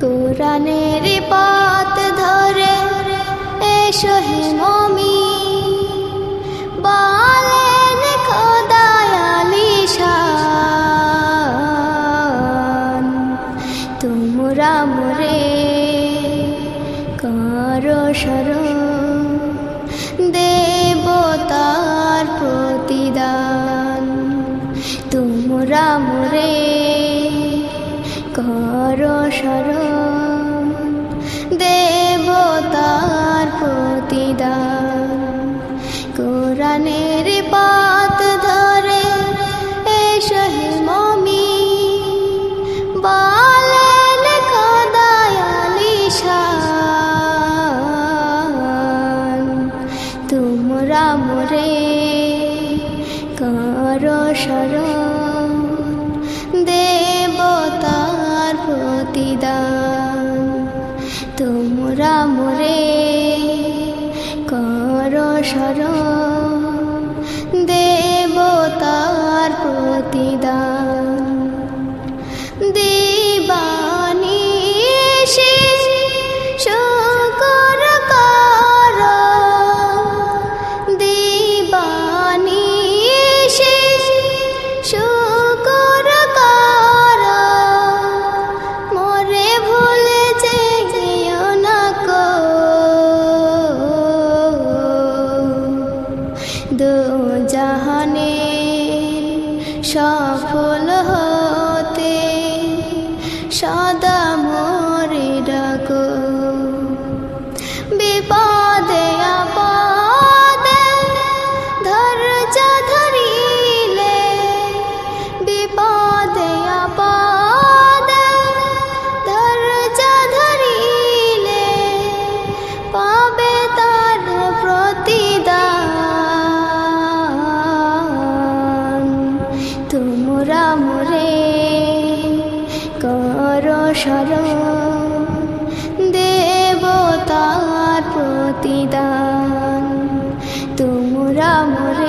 কোরআনের পথ ধরে এসো হে মুমিন, বলেন খোদার আলিশান। তোমরা মোরে করো স্মরণ, দেব তার প্রতিদান। তোমরা মোরে করো স্মরণ, দেব তার প্রতিদান। কোরআনের পথ ধরে এসো হে মুমিন, বলেন খোদার আলিশান। তোমরা মোরে করো স্মরণ, দেব তার প্রতিদান। তোমরা মোরে করো স্মরণ, দেব তার প্রতিদান। দিবানিশি শুকর করো, দিবানিশি শুকর করো, মোরে ভুলে যেও না কো। দো জাহানে সফল হতে সদা মোরে ডাকো। বিপদে আপদে ধৈর্য ধরিলে, বিপদে আপদে ধৈর্য ধরিলে, পাবে তার প্রতিদান। তোমরা মোরে করো স্মরণ, দেব তার প্রতিদান। তোমরা মোরে